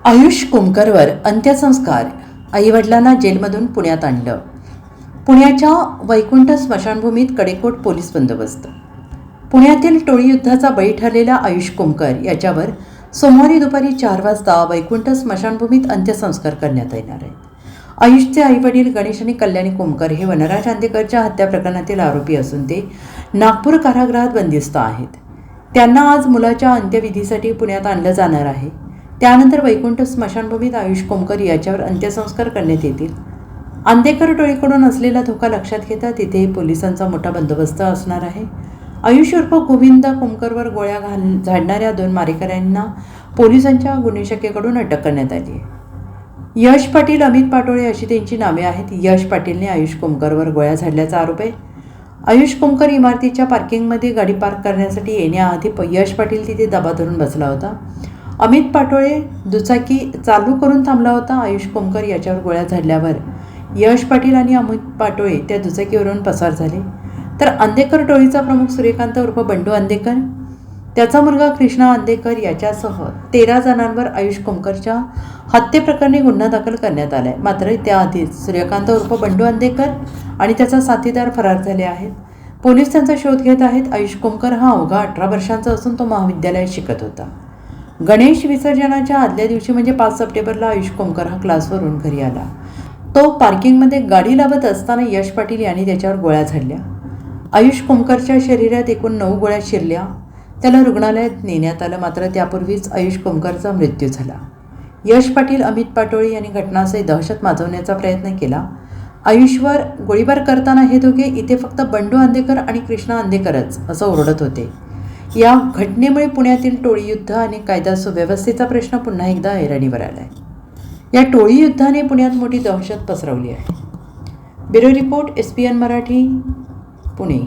आयुष कुमकरवर अंत्यसंस्कार. आईवडिलांना जेलमधून पुण्यात आणलं. पुण्याच्या वैकुंठ स्मशानभूमीत कडेकोट पोलीस बंदोबस्त. पुण्यातील टोळी युद्धाचा बळी ठरलेला आयुष कुमकर याच्यावर सोमवारी दुपारी 4 वाजता वैकुंठ स्मशानभूमीत अंत्यसंस्कार करण्यात येणार आहेत. आयुषचे आईवडील गणेश आणि कल्याणी कुमकर हे वनराज चांदेकरच्या हत्या प्रकरणातील आरोपी असून ते नागपूर कारागृहात बंदिस्त आहेत. त्यांना आज मुलाच्या अंत्यविधीसाठी पुण्यात आणलं जाणार आहे. त्यानंतर वैकुंठ स्मशानभूमीत आयुष कुमकर याच्यावर अंत्यसंस्कार करण्यात येतील. आंदेकर टोळीकडून असलेला धोका लक्षात घेता तिथे पोलिसांचा मोठा बंदोबस्त असणार आहे. आयुष उर्फ गोविंद कुमकरवर गोळ्या झाडणाऱ्या 2 मारेकऱ्यांना पोलिसांच्या गुन्हे शाखेकडून अटक करण्यात आली आहे. यश पाटील, अमित पाटोळे अशी त्यांची नावे आहेत. यश पाटीलने आयुष कुमकरवर गोळ्या झाडल्याचा आरोप आहे. आयुष कुमकर इमारतीच्या पार्किंगमध्ये गाडी पार्क करण्यासाठी येण्याआधी यश पाटील तिथे दबा धरून बसला होता. अमित पाटोळे दुचाकी चालू करून थांबला होता. आयुष कुमकर याच्यावर गोळ्या झाडल्यावर यश पाटील आणि अमित पाटोळे त्या दुचाकीवरून पसार झाले. तर अंदेकर टोळीचा प्रमुख सूर्यकांत उर्फ बंडू अंदेकर, त्याचा मुलगा कृष्णा अंदेकर याच्यासह 13 जणांवर आयुष कुमकरच्या हत्येप्रकरणी गुन्हा दाखल करण्यात आला आहे. मात्र त्याआधीच सूर्यकांत उर्फ बंडू अंदेकर आणि त्याचा साथीदार फरार झाले आहेत. पोलीस त्यांचा शोध घेत आहेत. आयुष कुमकर हा अवघा 18 वर्षांचा असून तो महाविद्यालयात शिकत होता. गणेश विसर्जनाच्या आदल्या दिवशी म्हणजे 5 सप्टेंबरला आयुष कुमकर हा क्लासवरून घरी आला. तो पार्किंगमध्ये गाडी लावत असताना यश पाटील यांनी त्याच्यावर गोळ्या झाडल्या. आयुष कुमकरच्या शरीरात एकूण 9 गोळ्या शिरल्या. त्याला रुग्णालयात नेण्यात आलं. मात्र त्यापूर्वीच आयुष कुमकरचा मृत्यू झाला. यश पाटील, अमित पाटोळे यांनी घटनास्थळी दहशत माजवण्याचा प्रयत्न केला. आयुषवर गोळीबार करताना हे दोघे इथे फक्त बंडू अंदेकर आणि कृष्णा अंदेकरच असं ओरडत होते. या घटनेमुळे पुण्यातील टोळी युद्ध आणि कायदा सुव्यवस्थेचा प्रश्न पुन्हा एकदा ऐरणीवर आला आहे. या टोळी युद्धाने पुण्यात मोठी दहशत पसरवली आहे. Bureau report, SPN Marathi, Pune.